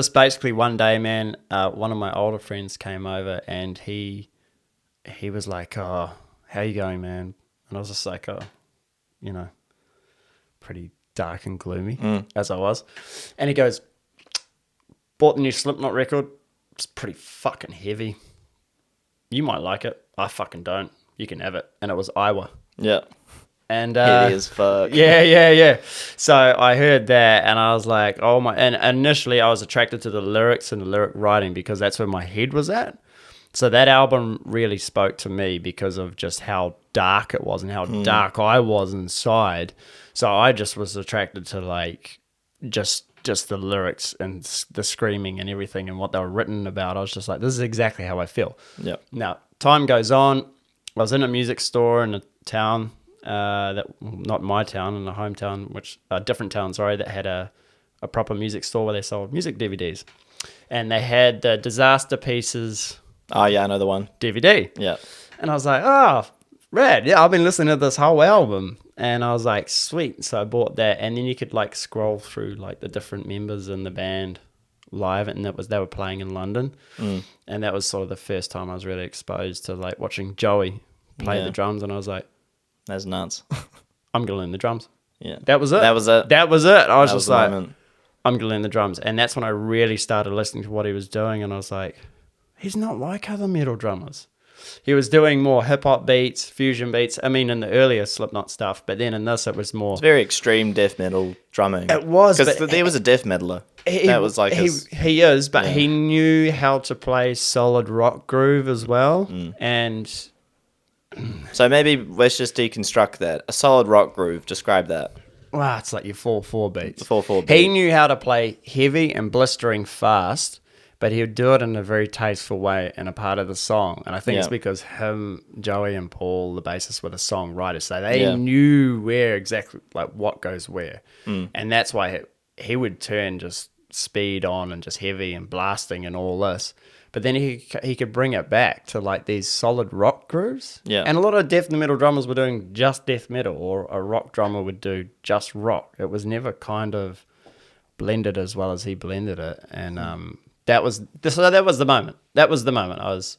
Just basically one day, man, one of my older friends came over and he was like, "Oh, how you going, man?" And I was just like, "Oh, you know, pretty dark and gloomy as I was." And he goes, "Bought the new Slipknot record. It's pretty fucking heavy. You might like it. I fucking don't. You can have it." And it was Iowa. Yeah. And Heavy as fuck. yeah. So I heard that and I was like, oh my. And initially I was attracted to the lyrics and the lyric writing because that's where my head was at. So that album really spoke to me because of just how dark it was and how dark I was inside. So I just was attracted to like just the lyrics and the screaming and everything and what they were written about. I was just like, this is exactly how I feel. Yeah. Now, time goes on. I was in a music store in a town, not my town, in a hometown, a different town, sorry, that had a proper music store where they sold music DVDs. And they had the Disaster Pieces Oh, yeah, I know the one. DVD. Yeah. And I was like, oh, rad. Yeah, I've been listening to this whole album. And I was like, sweet. So I bought that. And then you could like scroll through like the different members in the band live. And they were playing in London. And that was sort of the first time I was really exposed to like watching Joey play the drums. And I was like, that's nuts. I'm going to learn the drums. Yeah. That was it. That was it. That was it. I was just the like, moment. I'm going to learn the drums. And that's when I really started listening to what he was doing. And I was like, he's not like other metal drummers. He was doing more hip-hop beats, fusion beats. I mean, in the earlier Slipknot stuff. But then in this, it was more... It's very extreme death metal drumming. It was. Because there was a death metaler. That was like he is, but he knew how to play solid rock groove as well. And... So maybe let's just deconstruct that. A solid rock groove, describe that. Wow, it's like your 4/4 beats. The 4/4 beat. He knew how to play heavy and blistering fast, but he would do it in a very tasteful way in a part of the song. And I think it's because him, Joey, and Paul, the bassist, were the songwriters. So they knew where exactly, like what goes where. And that's why he would turn just speed on and just heavy and blasting and all this. But then he could bring it back to like these solid rock grooves. Yeah. And a lot of death metal drummers were doing just death metal, or a rock drummer would do just rock. It was never kind of blended as well as he blended it. And that was the moment. That was the moment. I was